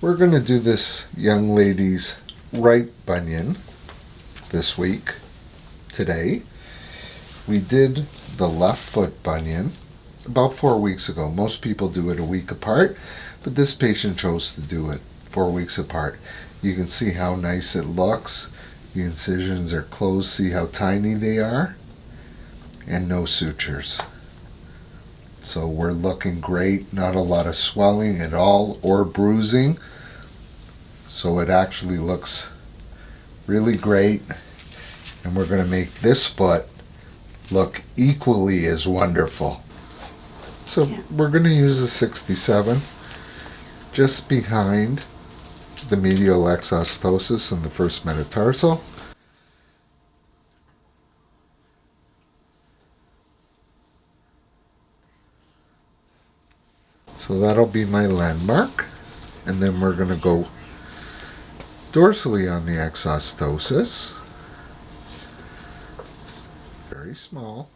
We're going to do this young lady's right bunion this week, today. We did the left foot bunion about 4 weeks ago. Most people do it a week apart, but this patient chose to do it 4 weeks apart. You can see how nice it looks. The incisions are closed. See how tiny they are? And no sutures. So we're looking great. Not a lot of swelling at all or bruising. So it actually looks really great. And we're going to make this foot look equally as wonderful. So we're going to use a 67 just behind the medial exostosis and the first metatarsal. So that'll be my landmark. And then we're going to go dorsally on the exostosis. Very small.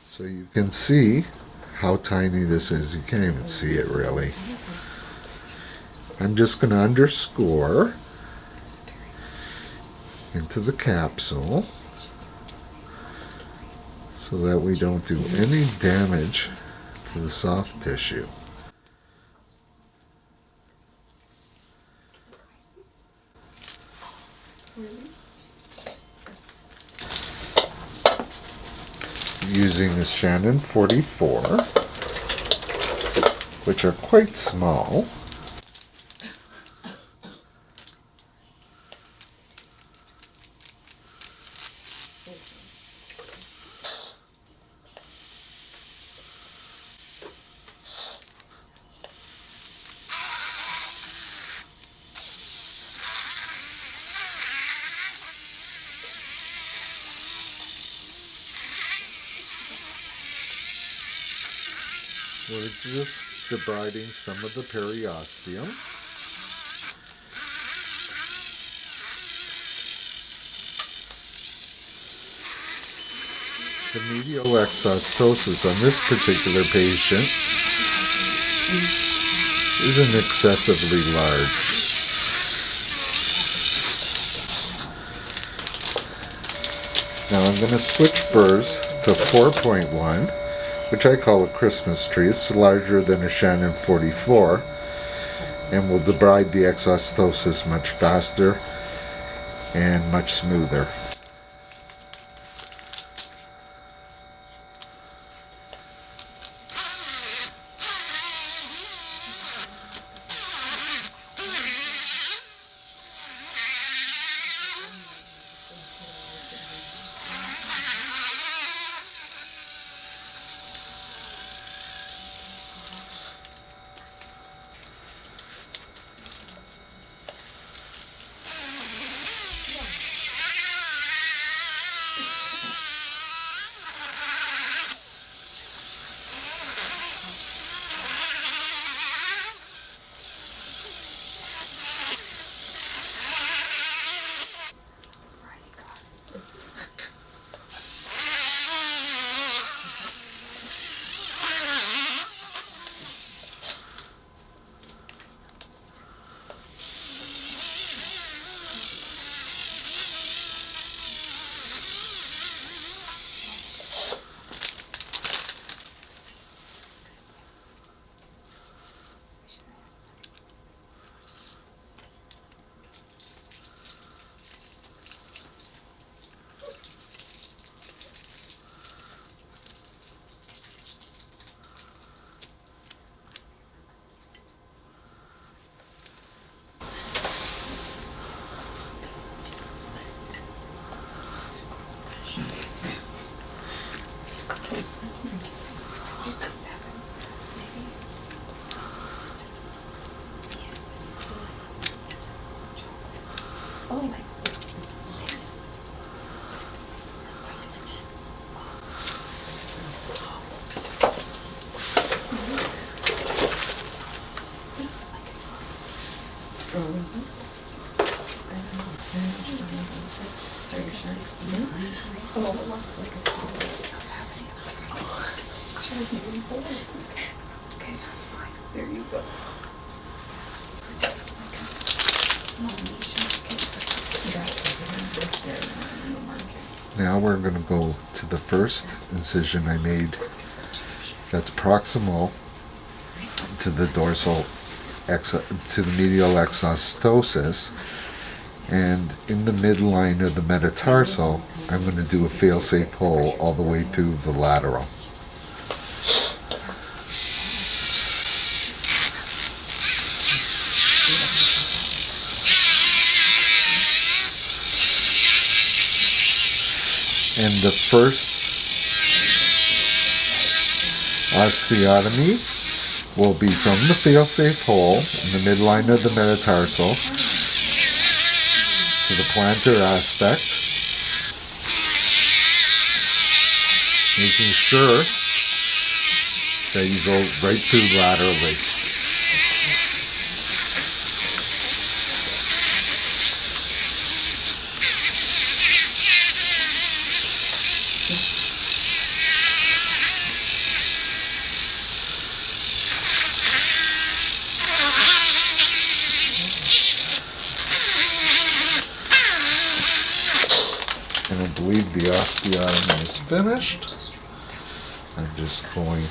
So you can see how tiny this is. You can't even see it really. I'm just going to underscore into the capsule so that we don't do any damage to the soft tissue. Using the Shannon 44, which are quite small. We're just debriding some of the periosteum. The medial exostosis on this particular patient isn't excessively large. Now I'm going to switch burrs to 4.1. which I call a Christmas tree. It's larger than a Shannon 44 and will debride the exostosis much faster and much smoother. Oh my goodness. There you go. Now we're going to go to the first incision I made that's proximal to the to the medial exostosis, and in the midline of the metatarsal I'm going to do a fail-safe hole all the way through the lateral. And the first osteotomy will be from the fail-safe hole in the midline of the metatarsal to the plantar aspect, making sure that you go right through laterally. And I believe the osteotomy is finished. I'm just going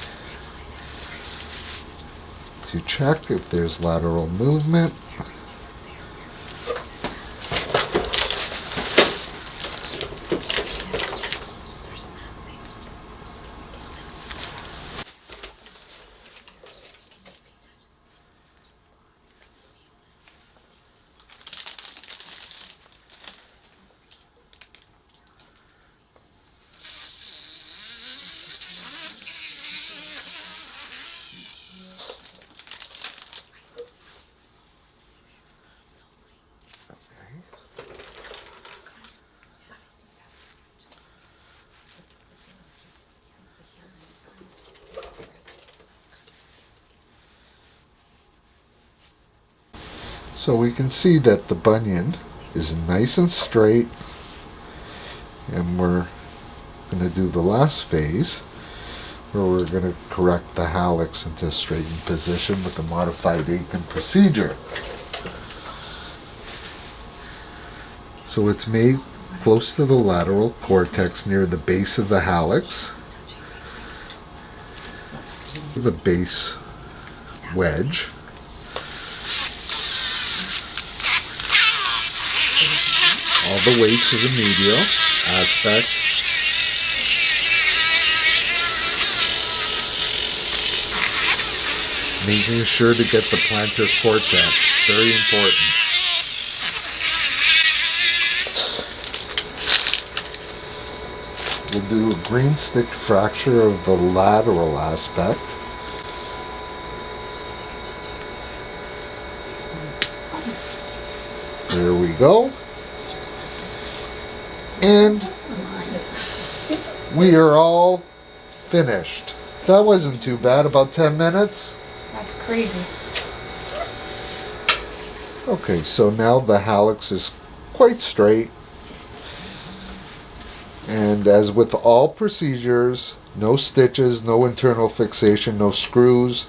to check if there's lateral movement. So we can see that the bunion is nice and straight, and we're going to do the last phase where we're going to correct the hallux into a straightened position with the modified Aiken procedure. So it's made close to the lateral cortex near the base of the hallux. The base wedge. All the way to the medial aspect. Making sure to get the plantar cortex. Very important. We'll do a green stick fracture of the lateral aspect. There we go. And we are all finished. That wasn't too bad, about 10 minutes. That's crazy. Okay, so now the hallux is quite straight. And as with all procedures, no stitches, no internal fixation, no screws,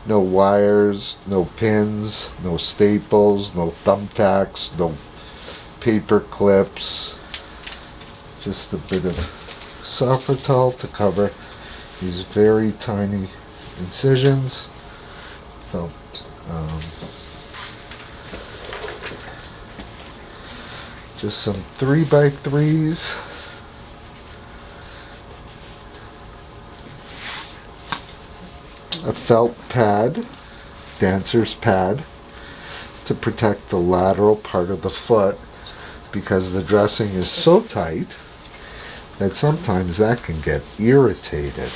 no wires, no pins, no staples, no thumbtacks, no paper clips. Just a bit of Sofitel to cover these very tiny incisions. So, just some 3x3s. A felt pad, dancer's pad, to protect the lateral part of the foot, because the dressing is so tight that sometimes that can get irritated.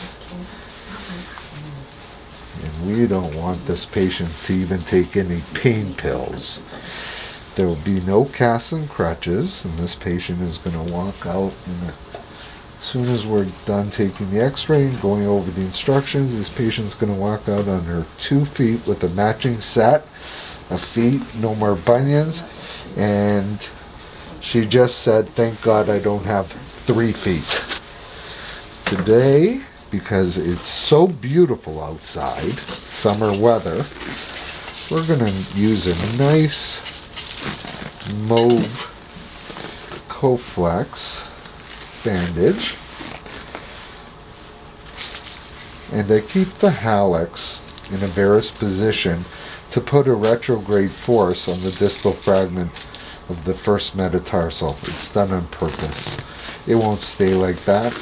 And we don't want this patient to even take any pain pills. There will be no casts and crutches, and this patient is going to walk out as soon as we're done taking the x-ray and going over the instructions. This patient's going to walk out on her 2 feet with a matching set of feet, no more bunions, and She just said, thank God I don't have 3 feet. Today, because it's so beautiful outside, summer weather, we're going to use a nice mauve Coflex bandage. And I keep the hallux in a varus position to put a retrograde force on the distal fragment of the first metatarsal. It's done on purpose. It won't stay like that.